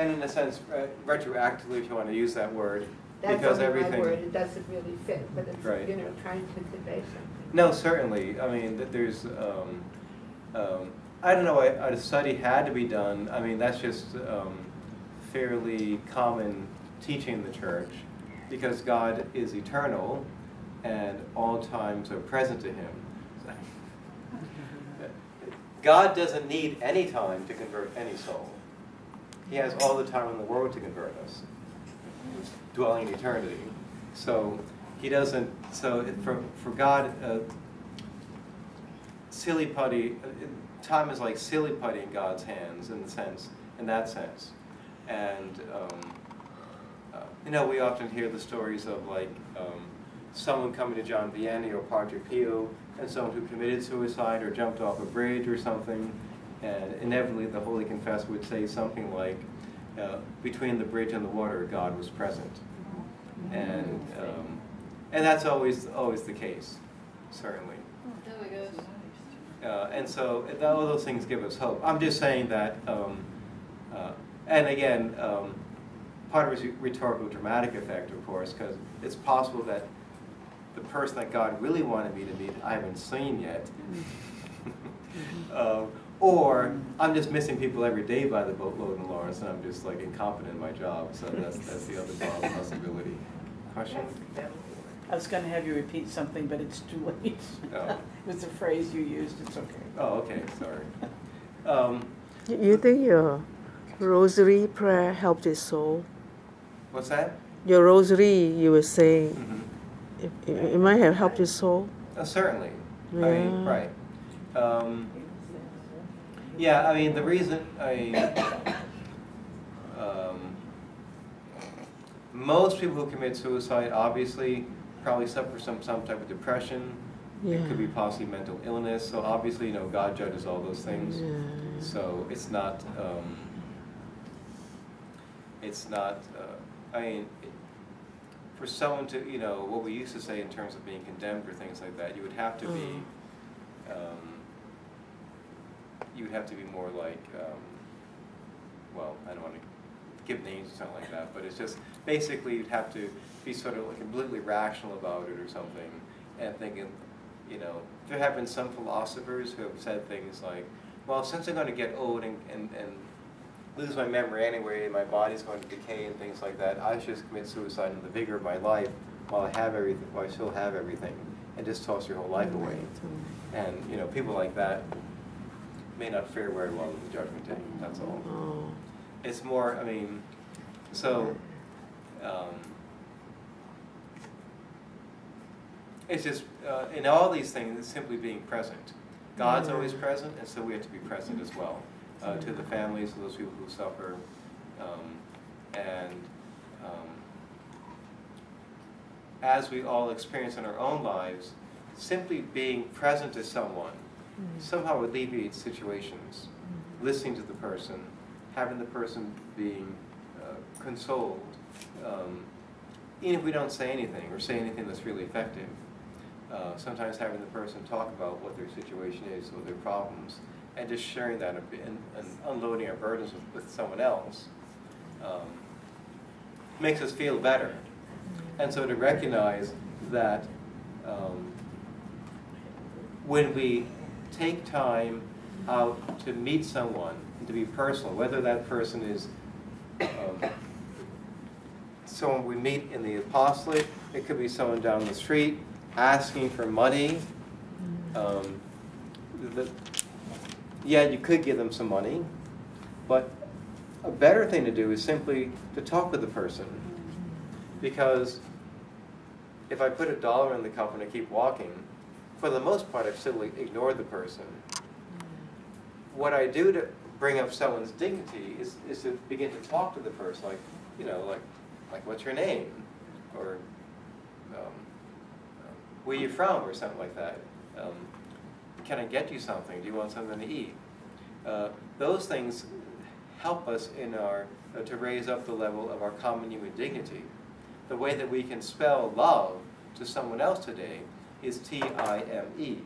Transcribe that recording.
And in a sense, retroactively, if you want to use that word, That's because only everything. my word. It doesn't really fit, but it's Right. Trying to convey something. No, certainly. I mean, there's. I don't know. A study had to be done. I mean, that's just fairly common teaching in the church, because God is eternal, and all times are present to Him. God doesn't need any time to convert any soul. He has all the time in the world to convert us, dwelling in eternity. So He doesn't. So for God, silly putty. Time is like silly putty in God's hands, in that sense. And we often hear the stories of like someone coming to John Vianney or Padre Pio, and someone who committed suicide or jumped off a bridge or something, and inevitably the Holy Confessor would say something like, between the bridge and the water, God was present. And that's always the case, certainly. And so all those things give us hope. I'm just saying that, and again, part of it is rhetorical dramatic effect, of course, because it's possible that the person that God really wanted me to meet, I haven't seen yet. Or I'm just missing people every day by the boatload in Lawrence, and I'm just like incompetent in my job. So that's the other possibility. Question? I was going to have you repeat something, but it's too late. Oh. It was a phrase you used. It's okay. Oh, okay. Sorry. You think your rosary prayer helped his soul? What's that? Your rosary, you were saying, Mm-hmm. it might have helped his soul? Certainly. Yeah. I mean, right. Yeah, I mean, the reason most people who commit suicide obviously probably suffer some type of depression. Yeah. It could be possibly mental illness. So obviously, God judges all those things. Yeah. So it's not. I mean, for someone to, what we used to say in terms of being condemned or things like that, you would have to be. You would have to be more like. Well, I don't want to give names or something like that, but it's just basically you'd have to be sort of like completely rational about it or something, and thinking, there have been some philosophers who have said things like, well, since I'm going to get old and lose my memory anyway, and my body's going to decay and things like that, I should just commit suicide in the vigor of my life while I still have everything, and just toss your whole life away. And people like that may not fare very well in the Judgment Day. That's all. Oh. It's more. I mean, so. It's just, in all these things, it's simply being present. God's always present, and so we have to be present as well, to the families of those people who suffer. As we all experience in our own lives, simply being present to someone somehow alleviates situations. Listening to the person, having the person being consoled, even if we don't say anything or say anything that's really effective. Sometimes having the person talk about what their situation is or their problems, and just sharing that a bit, and unloading our burdens with someone else makes us feel better. And so to recognize that when we take time out to meet someone and to be personal, whether that person is someone we meet in the apostolate, it could be someone down the street asking for money. Yeah, you could give them some money, but a better thing to do is simply to talk with the person. Because if I put $1 in the cup and I keep walking, for the most part I've still ignored the person. What I do to bring up someone's dignity is to begin to talk to the person, like what's your name? Or where are you from, or something like that. Can I get you something? Do you want something to eat? Those things help us to raise up the level of our common human dignity. The way that we can spell love to someone else today is T-I-M-E.